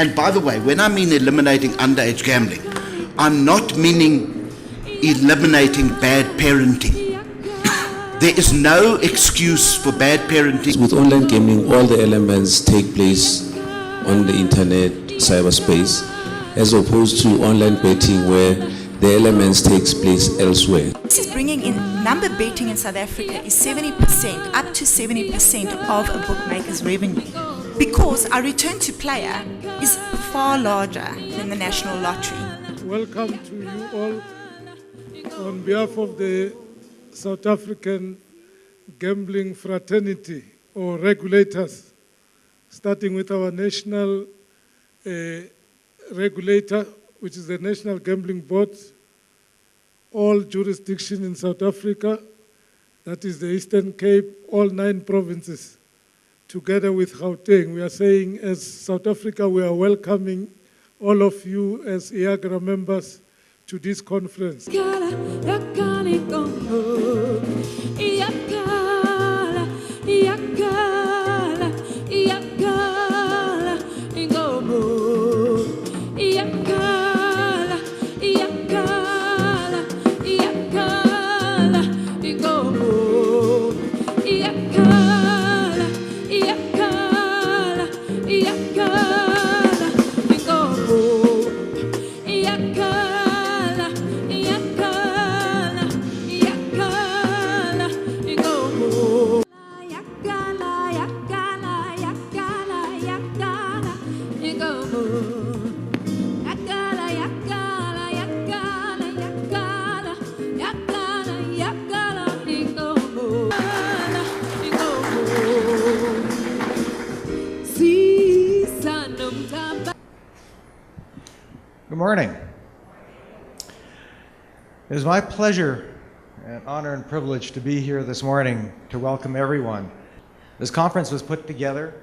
And by the way, when I mean eliminating underage gambling, I'm not meaning eliminating bad parenting. There is no excuse for bad parenting. With online gaming, all the elements take place on the internet, cyberspace, as opposed to online betting where the elements takes place elsewhere. This is bringing in, number betting in South Africa is 70%, up to 70% of a bookmaker's revenue, because our return to player is far larger than the national lottery. Welcome to you all on behalf of the South African Gambling Fraternity or Regulators, starting with our national regulator, which is the National Gambling Board, all jurisdictions in South Africa, that is the Eastern Cape, all 9 provinces, together with Gauteng. We are saying as South Africa, we are welcoming all of you as Iagr members to this conference. Good morning. It is my pleasure and honor and privilege to be here this morning to welcome everyone. This conference was put together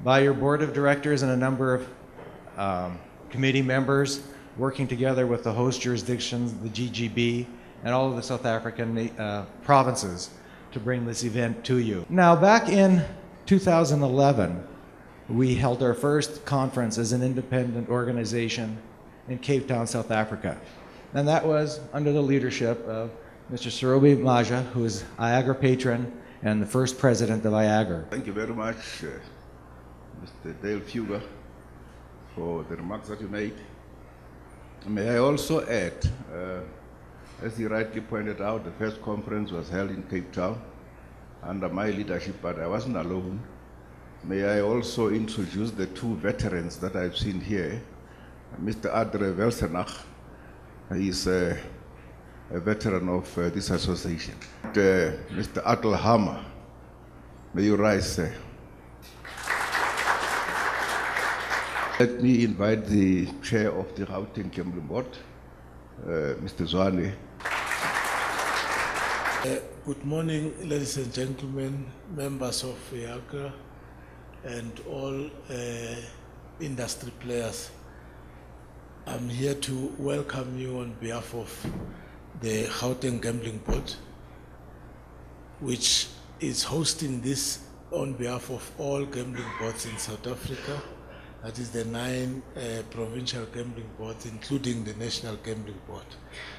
by your board of directors and a number of committee members working together with the host jurisdictions, the GGB, and all of the South African provinces to bring this event to you. Now, back in 2011, we held our first conference as an independent organization in Cape Town, South Africa. And that was under the leadership of Mr. Sarobi Maja, who is Iagr patron and the first president of Iagr. Thank you very much, Mr. Dale Fugger, for the remarks that you made. May I also add, as he rightly pointed out, the first conference was held in Cape Town under my leadership, but I wasn't alone. May I also introduce the 2 veterans that I've seen here. Mr. Adre Velsenach, he is a veteran of this association. Mr. Atle Hammer, may you rise, sir. Let me invite the chair of the Gauteng Gambling Board, Mr. Zwane. Good morning, ladies and gentlemen, members of Iagr, and all industry players. I'm here to welcome you on behalf of the Gauteng Gambling Board, which is hosting this on behalf of all gambling boards in South Africa. That is the 9 provincial gambling boards, including the National Gambling Board.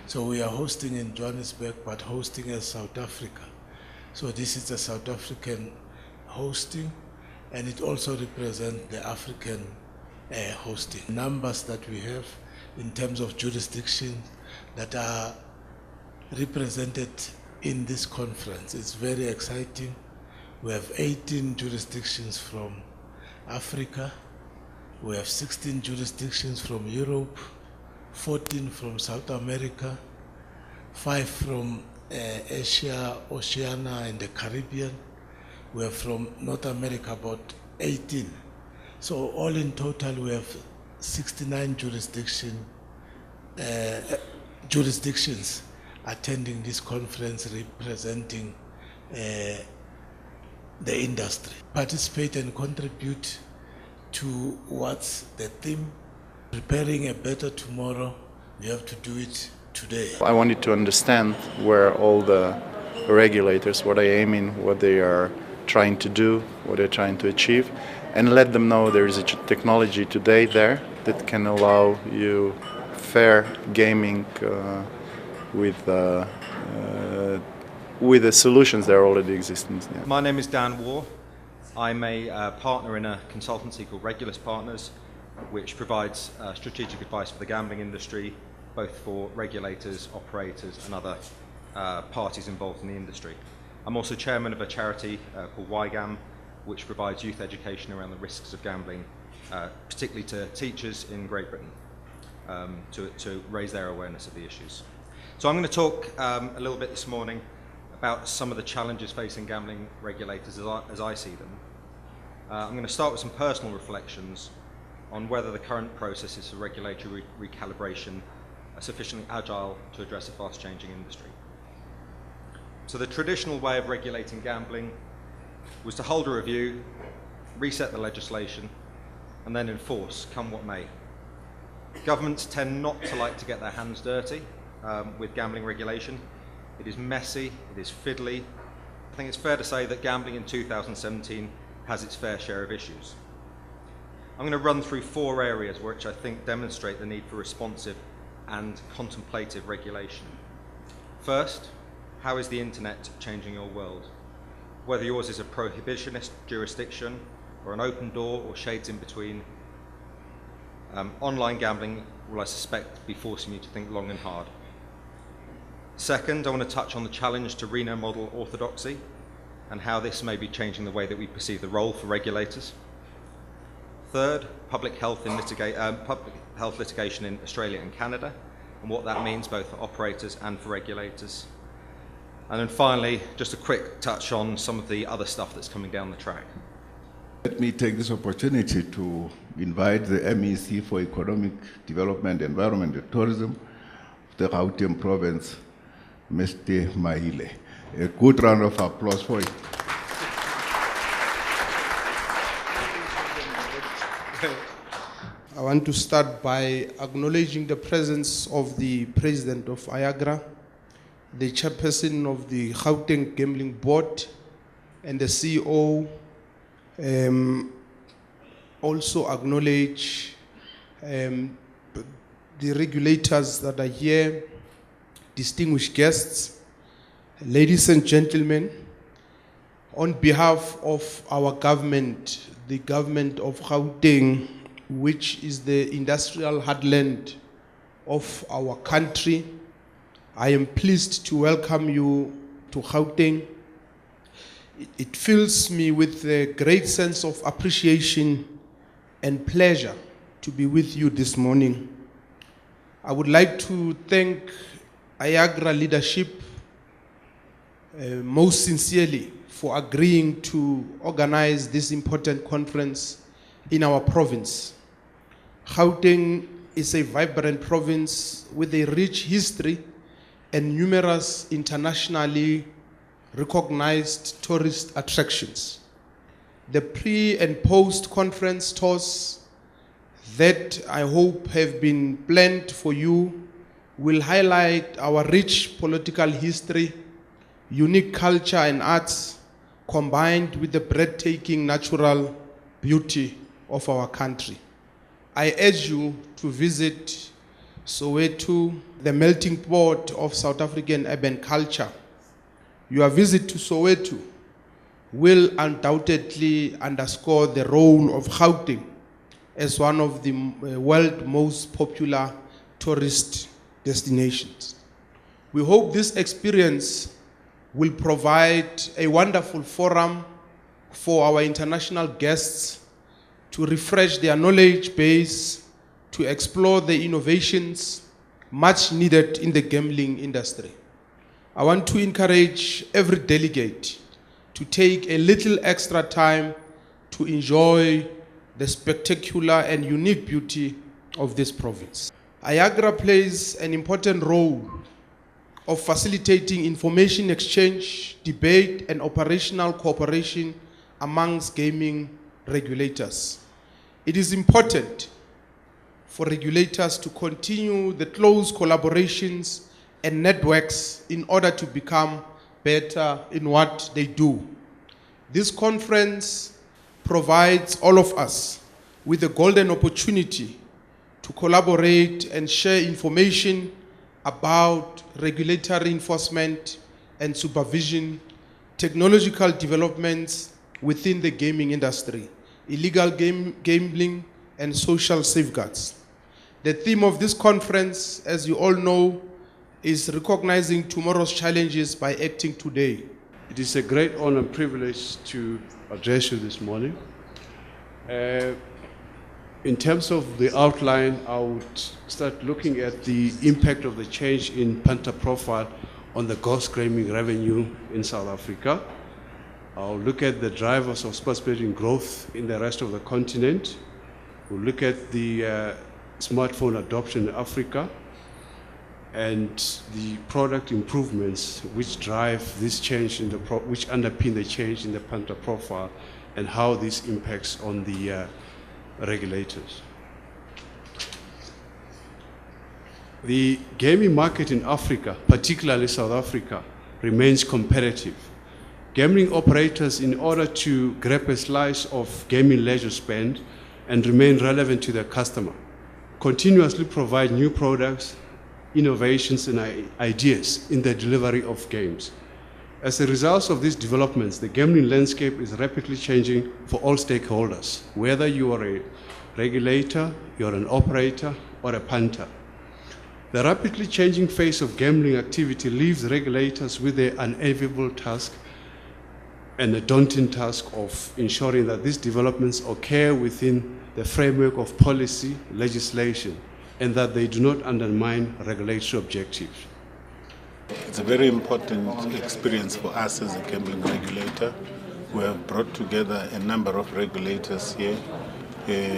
So we are hosting in Johannesburg, but hosting as South Africa. So this is the South African hosting, and it also represents the African hosting. Numbers that we have in terms of jurisdictions that are represented in this conference. It's very exciting. We have 18 jurisdictions from Africa. We have 16 jurisdictions from Europe, 14 from South America, 5 from Asia, Oceania, and the Caribbean. We have from North America about 18. So all in total, we have 69 jurisdictions attending this conference, representing the industry. Participate and contribute towards the theme, preparing a better tomorrow. You have to do it today. I wanted to understand where all the regulators, what they aim in, what they are trying to do, what they're trying to achieve, and let them know there is a technology today there that can allow you fair gaming with the solutions that are already existing. Yeah. My name is Dan Waugh. I'm a partner in a consultancy called Regulators Partners, which provides strategic advice for the gambling industry, both for regulators, operators, and other parties involved in the industry. I'm also chairman of a charity called Iagr, which provides youth education around the risks of gambling, particularly to teachers in Great Britain, to raise their awareness of the issues. So I'm going to talk a little bit this morning about some of the challenges facing gambling regulators as I see them. I'm going to start with some personal reflections on whether the current processes for regulatory recalibration are sufficiently agile to address a fast-changing industry. So the traditional way of regulating gambling was to hold a review, reset the legislation, and then enforce, come what may. Governments tend not to like to get their hands dirty with gambling regulation. It is messy, it is fiddly. I think it's fair to say that gambling in 2017 has its fair share of issues. I'm going to run through 4 areas which I think demonstrate the need for responsive and contemplative regulation. First, how is the internet changing your world? Whether yours is a prohibitionist jurisdiction or an open door or shades in between, online gambling will, I suspect, be forcing you to think long and hard. Second, I want to touch on the challenge to Reno model orthodoxy and how this may be changing the way that we perceive the role for regulators. Third, public health litigation in Australia and Canada and what that means both for operators and for regulators. And then finally, just a quick touch on some of the other stuff that's coming down the track. Let me take this opportunity to invite the MEC for Economic Development, Environment and Tourism of the Gauteng Province, Mr. Mahile. A good round of applause for him. I want to start by acknowledging the presence of the President of Iagr, the Chairperson of the Gauteng Gambling Board, and the CEO. Also acknowledge the regulators that are here, distinguished guests, ladies and gentlemen. On behalf of our government, the government of Gauteng, which is the industrial heartland of our country, I am pleased to welcome you to Gauteng. It fills me with a great sense of appreciation and pleasure to be with you this morning. I would like to thank Iagr leadership most sincerely for agreeing to organize this important conference in our province. Gauteng is a vibrant province with a rich history and numerous internationally recognized tourist attractions. The pre- and post-conference tours that I hope have been planned for you will highlight our rich political history, unique culture and arts, combined with the breathtaking natural beauty of our country. I urge you to visit Soweto, the melting pot of South African urban culture. Your visit to Soweto will undoubtedly underscore the role of Gauteng as one of the world's most popular tourist destinations. We hope this experience will provide a wonderful forum for our international guests to refresh their knowledge base, to explore the innovations much needed in the gambling industry. I want to encourage every delegate to take a little extra time to enjoy the spectacular and unique beauty of this province. Iagr plays an important role of facilitating information exchange, debate, and operational cooperation amongst gaming regulators. It is important for regulators to continue the close collaborations and networks in order to become better in what they do. This conference provides all of us with a golden opportunity to collaborate and share information about regulatory enforcement and supervision, technological developments within the gaming industry, illegal gambling, and social safeguards. The theme of this conference, as you all know, is recognizing tomorrow's challenges by acting today. It is a great honor and privilege to address you this morning. In terms of the outline, I would start looking at the impact of the change in punter profile on the ghost gaming revenue in South Africa. I'll look at the drivers of sports betting growth in the rest of the continent. We'll look at the smartphone adoption in Africa and the product improvements which drive this change in which underpin the change in the punter profile and how this impacts on the regulators. The gaming market in Africa, particularly South Africa, remains competitive. Gambling operators, in order to grab a slice of gaming leisure spend and remain relevant to their customer, continuously provide new products, innovations, and ideas in the delivery of games. As a result of these developments, the gambling landscape is rapidly changing for all stakeholders, whether you are a regulator, you're an operator, or a punter. The rapidly changing face of gambling activity leaves regulators with the unenviable task and a daunting task of ensuring that these developments occur within the framework of policy, legislation, and that they do not undermine regulatory objectives. It's a very important experience for us as a gambling regulator. We have brought together a number of regulators here,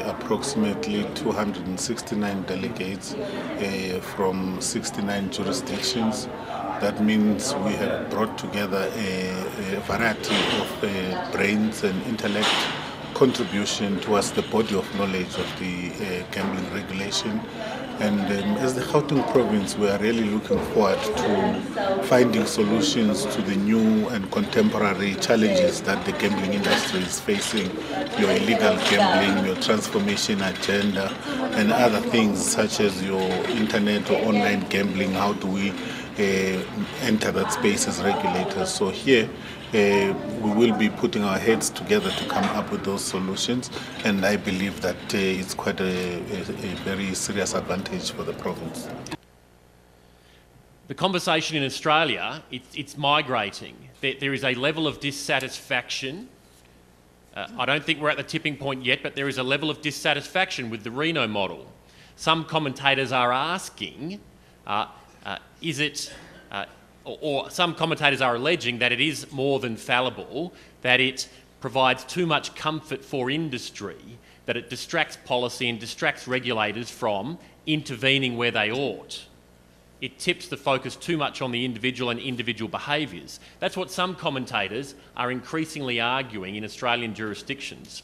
approximately 269 delegates from 69 jurisdictions. That means we have brought together a variety of brains and intellect contribution towards the body of knowledge of the gambling regulation. And as the Gauteng province, we are really looking forward to finding solutions to the new and contemporary challenges that the gambling industry is facing. Your illegal gambling, your transformation agenda, and other things such as your internet or online gambling. How do we enter that space as regulators? So here, we will be putting our heads together to come up with those solutions, and I believe that it's quite a very serious advantage for the province. The conversation in Australia, it's migrating. There is a level of dissatisfaction. I don't think we're at the tipping point yet, but there is a level of dissatisfaction with the Reno model. Some commentators are asking, or some commentators are alleging that it is more than fallible, that it provides too much comfort for industry, that it distracts policy and distracts regulators from intervening where they ought. It tips the focus too much on the individual and individual behaviours. That's what some commentators are increasingly arguing in Australian jurisdictions.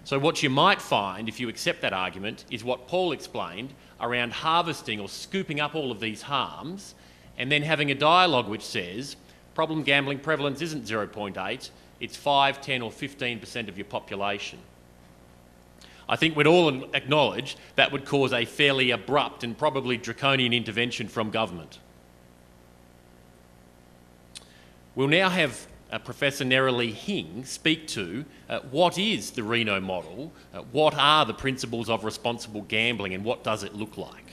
So what you might find, if you accept that argument, is what Paul explained around harvesting or scooping up all of these harms and then having a dialogue which says problem gambling prevalence isn't 0.8, it's 5, 10 or 15% of your population. I think we'd all acknowledge that would cause a fairly abrupt and probably draconian intervention from government. We'll now have Professor Neroli Hing speak to what is the Reno model, what are the principles of responsible gambling, and what does it look like?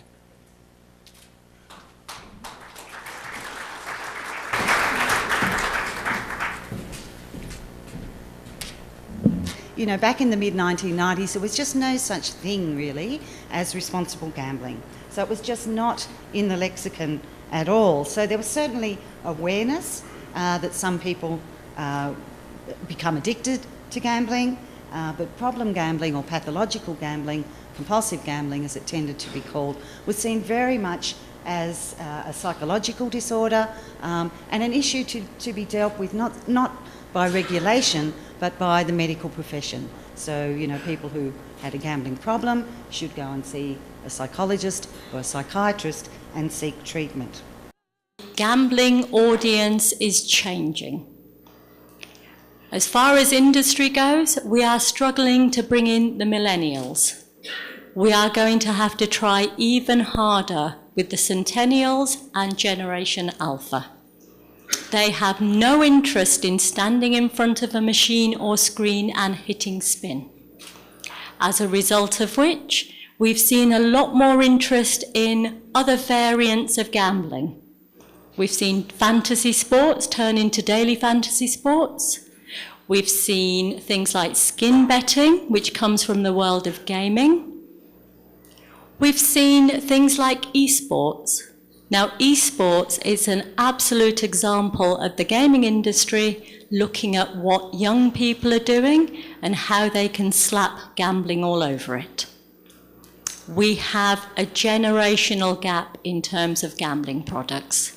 You know, back in the mid-1990s, there was just no such thing, really, as responsible gambling. So it was just not in the lexicon at all. So there was certainly awareness that some people become addicted to gambling, but problem gambling or pathological gambling, compulsive gambling as it tended to be called, was seen very much as a psychological disorder and an issue to be dealt with not by regulation, but by the medical profession. So, you know, people who had a gambling problem should go and see a psychologist or a psychiatrist and seek treatment. Gambling audience is changing. As far as industry goes, we are struggling to bring in the millennials. We are going to have to try even harder with the centennials and Generation Alpha. They have no interest in standing in front of a machine or screen and hitting spin. As a result of which, we've seen a lot more interest in other variants of gambling. We've seen fantasy sports turn into daily fantasy sports. We've seen things like skin betting, which comes from the world of gaming. We've seen things like esports. Now, esports is an absolute example of the gaming industry looking at what young people are doing and how they can slap gambling all over it. We have a generational gap in terms of gambling products.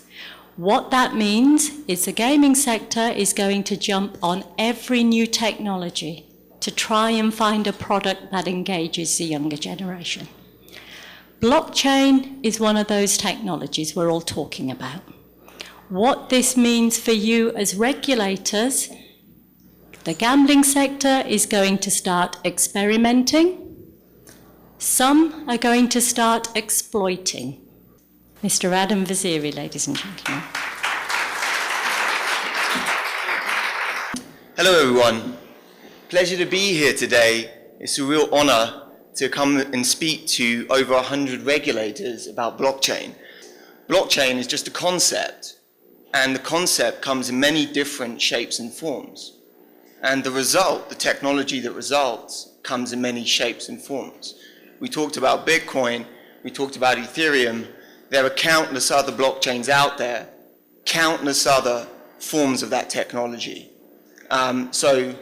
What that means is the gaming sector is going to jump on every new technology to try and find a product that engages the younger generation. Blockchain is one of those technologies we're all talking about. What this means for you as regulators, the gambling sector is going to start experimenting. Some are going to start exploiting. Mr. Adam Vaziri, ladies and gentlemen. Hello, everyone. Pleasure to be here today. It's a real honor to come and speak to over 100 regulators about blockchain. Blockchain is just a concept, and the concept comes in many different shapes and forms. And the result, the technology that results, comes in many shapes and forms. We talked about Bitcoin, we talked about Ethereum. There are countless other blockchains out there, countless other forms of that technology. So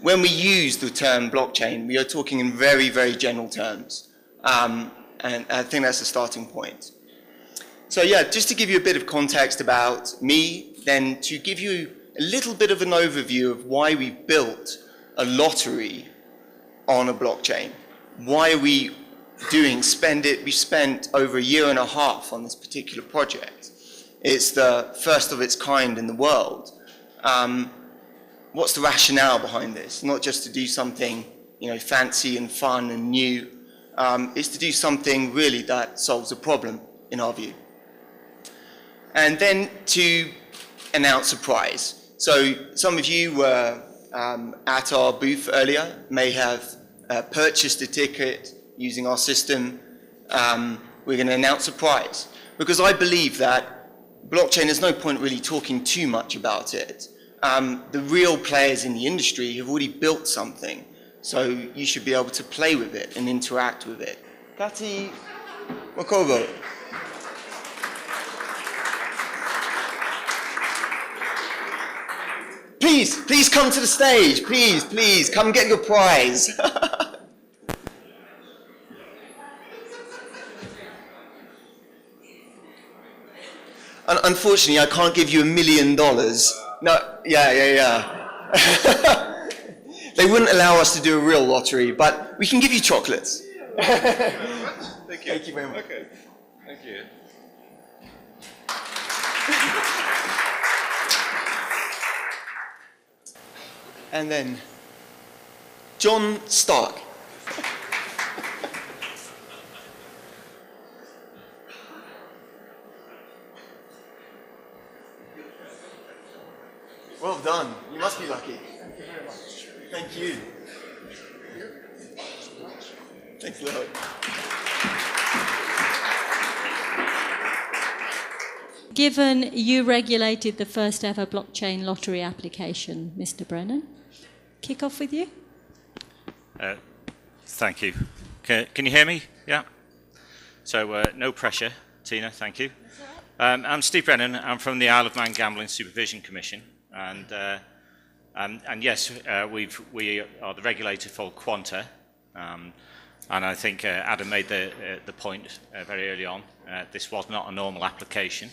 when we use the term blockchain, we are talking in very, very general terms. And I think that's the starting point. So yeah, just to give you a bit of context about me, then to give you a little bit of an overview of why we built a lottery on a blockchain. Why are we we spent over a year and a half on this particular project. It's the first of its kind in the world. What's the rationale behind this? Not just to do something, fancy and fun and new. It's to do something really that solves a problem, in our view. And then to announce a prize. So some of you were at our booth earlier, may have purchased a ticket using our system. We're going to announce a prize. Because I believe that blockchain, there's no point really talking too much about it. The real players in the industry have already built something, so you should be able to play with it and interact with it. Kati Wakobo. Please come to the stage. Please, come get your prize. Unfortunately, I can't give you $1 million. No, yeah. They wouldn't allow us to do a real lottery, but we can give you chocolates. Thank you. Thank you very much. Okay, thank you. And then, John Stark. Well done. You must be lucky. Thank you very much. Thank you. Thanks a lot. Given you regulated the first ever blockchain lottery application, Mr. Brennan, kick off with you. Thank you. Can you hear me? Yeah. So no pressure, Tina. Thank you. I'm Steve Brennan. I'm from the Isle of Man Gambling Supervision Commission. And yes, we are the regulator for Quanta, and I think Adam made the point very early on. This was not a normal application.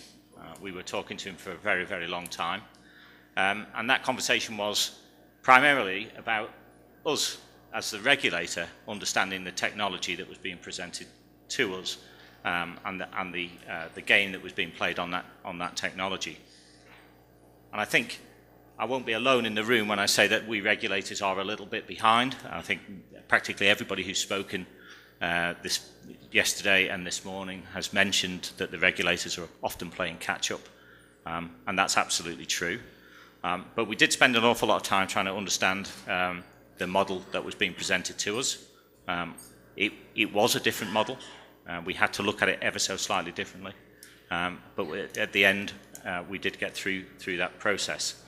We were talking to him for a very, very long time, and that conversation was primarily about us as the regulator understanding the technology that was being presented to us, and the game that was being played on that technology. And I think I won't be alone in the room when I say that we regulators are a little bit behind. I think practically everybody who's spoken yesterday and this morning has mentioned that the regulators are often playing catch up, and that's absolutely true. But we did spend an awful lot of time trying to understand the model that was being presented to us. It was a different model. We had to look at it ever so slightly differently. But at the end, we did get through that process.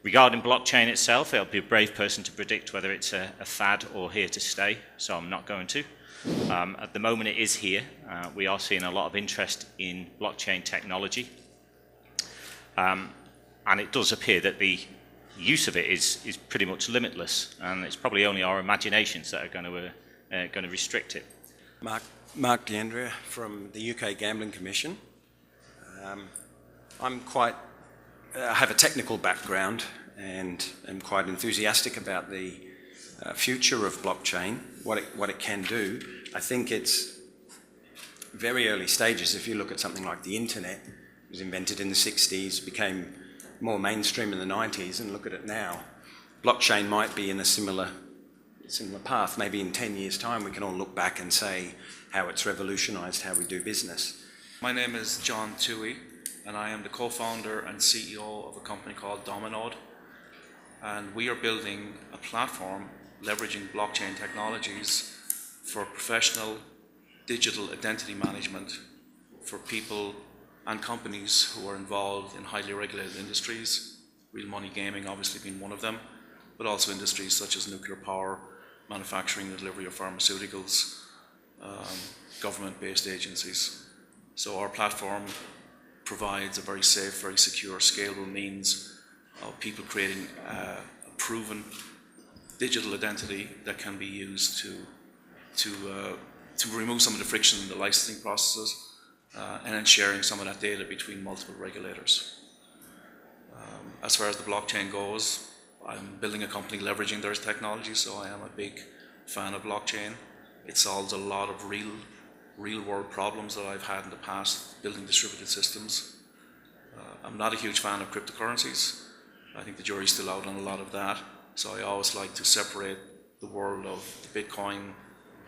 Regarding blockchain itself, it'll be a brave person to predict whether it's a fad or here to stay, so I'm not going to. At the moment it is here. We are seeing a lot of interest in blockchain technology. And it does appear that the use of it is pretty much limitless, and it's probably only our imaginations that are going to restrict it. Mark DeAndrea from the UK Gambling Commission. I have a technical background and am quite enthusiastic about the future of blockchain, what it can do. I think it's very early stages. If you look at something like the internet, it was invented in the 60s, became more mainstream in the 90s, and look at it now. Blockchain might be in a similar path. Maybe in 10 years' time we can all look back and say how it's revolutionized how we do business. My name is John Toohey, and I am the co-founder and CEO of a company called Dominode. And we are building a platform leveraging blockchain technologies for professional digital identity management for people and companies who are involved in highly regulated industries, real money gaming obviously being one of them, but also industries such as nuclear power, manufacturing and delivery of pharmaceuticals, government-based agencies. So our platform provides a very safe, very secure, scalable means of people creating a proven digital identity that can be used to remove some of the friction in the licensing processes and then sharing some of that data between multiple regulators. As far as the blockchain goes, I'm building a company leveraging their technology, so I am a big fan of blockchain. It solves a lot of real-world problems that I've had in the past building distributed systems. I'm not a huge fan of cryptocurrencies. I think the jury's still out on a lot of that, so I always like to separate the world of Bitcoin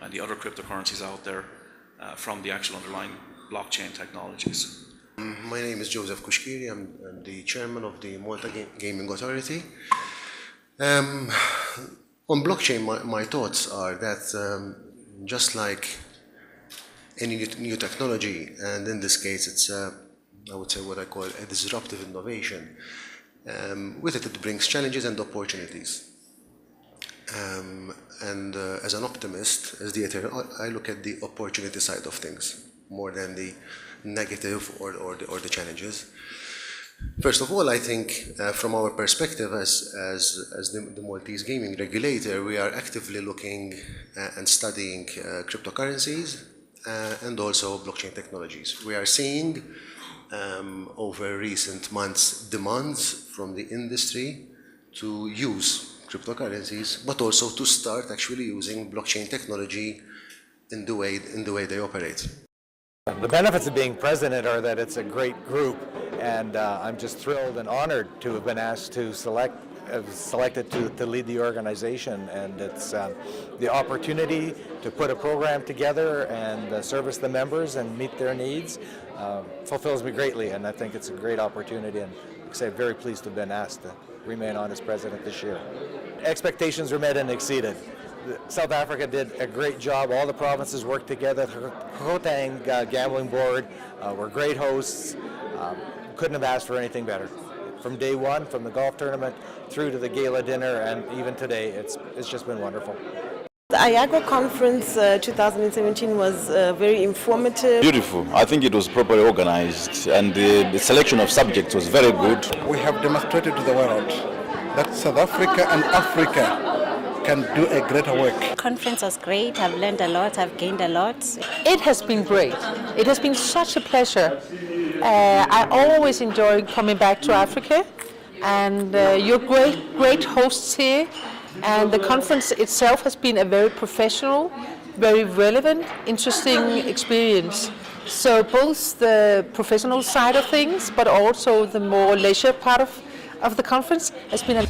and the other cryptocurrencies out there from the actual underlying blockchain technologies. My name is Joseph Kushkiri. I'm the chairman of the Malta Gaming Authority. On blockchain, my thoughts are that just like any new technology, and in this case it's I would say what I call a disruptive innovation, with it brings challenges and opportunities. And as an optimist, as the I look at the opportunity side of things more than the negative or the challenges. First of all, I think from our perspective as the Maltese gaming regulator, we are actively looking and studying cryptocurrencies and also blockchain technologies. We are seeing over recent months demands from the industry to use cryptocurrencies, but also to start actually using blockchain technology in the way they operate. The benefits of being president are that it's a great group, and I'm just thrilled and honored to have been asked to selected to lead the organization, and it's the opportunity to put a program together and service the members and meet their needs fulfills me greatly, and I think it's a great opportunity, and like I say, very pleased to have been asked to remain on as president this year. Expectations were met and exceeded. South Africa did a great job. All the provinces worked together. Gauteng Gambling Board were great hosts. Couldn't have asked for anything better. From day one, from the golf tournament through to the gala dinner, and even today, it's just been wonderful. The Iagr conference 2017 was very informative. Beautiful. I think it was properly organized, and the selection of subjects was very good. We have demonstrated to the world that South Africa and Africa can do a greater work. The conference was great. I've learned a lot. I've gained a lot. It has been great. It has been such a pleasure. I always enjoy coming back to Africa, and you're great hosts here. And the conference itself has been a very professional, very relevant, interesting experience. So both the professional side of things, but also the more leisure part of of the conference. It's been a